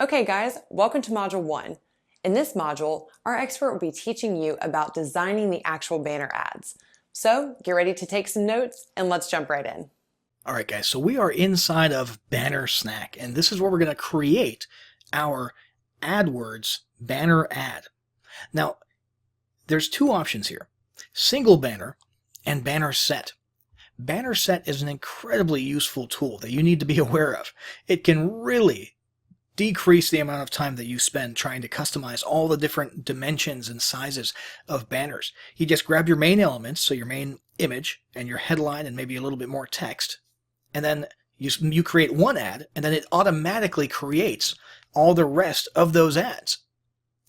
Okay guys, welcome to Module 1. In this module, our expert will be teaching you about designing the actual banner ads. So get ready to take some notes and let's jump right in. All right, guys, so we are inside of Banner Snack, and this is where we're going to create our AdWords banner ad. Now, there's two options here, single banner and banner set. Banner set is an incredibly useful tool that you need to be aware of. It can really decrease the amount of time that you spend trying to customize all the different dimensions and sizes of banners. You just grab your main elements, so your main image and your headline and maybe a little bit more text, and then you create one ad, and then it automatically creates all the rest of those ads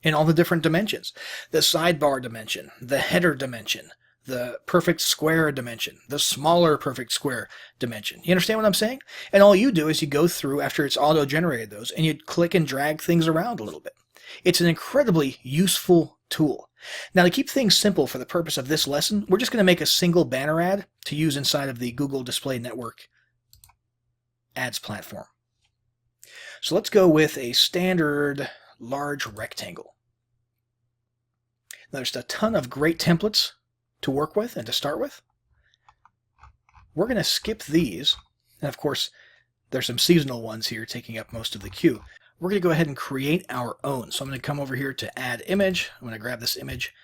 in all the different dimensions. The sidebar dimension, the header dimension, the perfect square dimension, the smaller perfect square dimension. You understand what I'm saying? And all you do is you go through after it's auto-generated those, and you click and drag things around a little bit. It's an incredibly useful tool. Now, to keep things simple for the purpose of this lesson, we're just going to make a single banner ad to use inside of the Google Display Network ads platform. So let's go with a standard large rectangle. Now, there's a ton of great templates to work with and to start with. We're going to skip these, and of course there's some seasonal ones here taking up most of the queue. We're going to go ahead and create our own. So I'm going to come over here to add image. I'm going to grab this image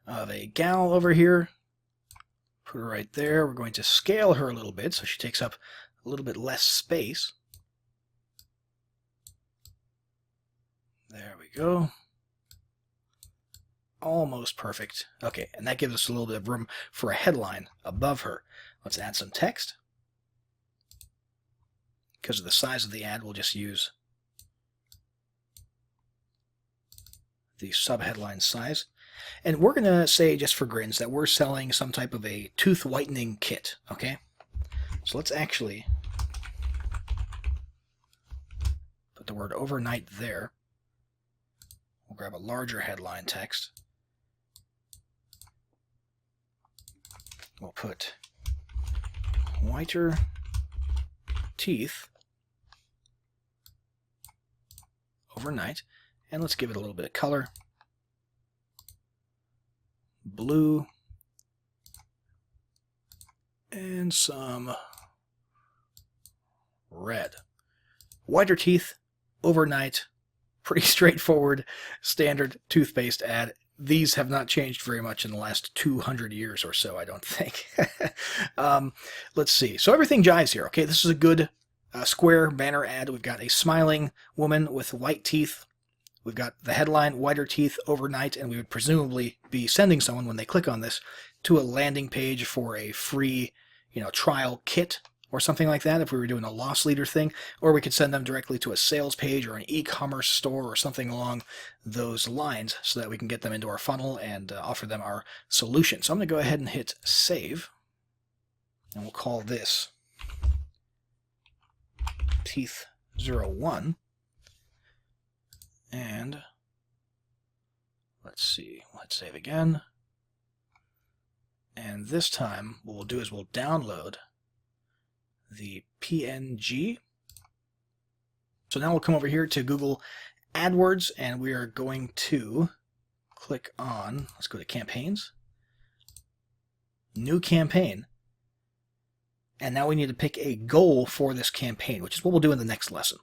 of a gal over here, put her right there. We're going to scale her a little bit so she takes up a little bit less space. There we go. Almost perfect. Okay, and that gives us a little bit of room for a headline above her. Let's add some text. Because of the size of the ad, we'll just use the subheadline size. And we're going to say, just for grins, that we're selling some type of a tooth whitening kit, okay? So let's actually put the word overnight there. We'll grab a larger headline text. We'll put whiter teeth overnight, and let's give it a little bit of color. Blue and some red. Whiter teeth overnight, pretty straightforward standard toothpaste ad. These have not changed very much in the last 200 years or so, I don't think. Let's see. So everything jives here. Okay, this is a good square banner ad. We've got a smiling woman with white teeth. We've got the headline, whiter teeth overnight, and we would presumably be sending someone, when they click on this, to a landing page for a free, trial kit or something like that if we were doing a loss leader thing, or we could send them directly to a sales page or an e-commerce store or something along those lines so that we can get them into our funnel and offer them our solution. So I'm going to go ahead and hit save, and we'll call this Teeth 01. And let's see, let's save again. And this time what we'll do is we'll download the PNG. So now we'll come over here to Google AdWords, and we are going to click on, let's go to campaigns, new campaign, and now we need to pick a goal for this campaign, which is what we'll do in the next lesson.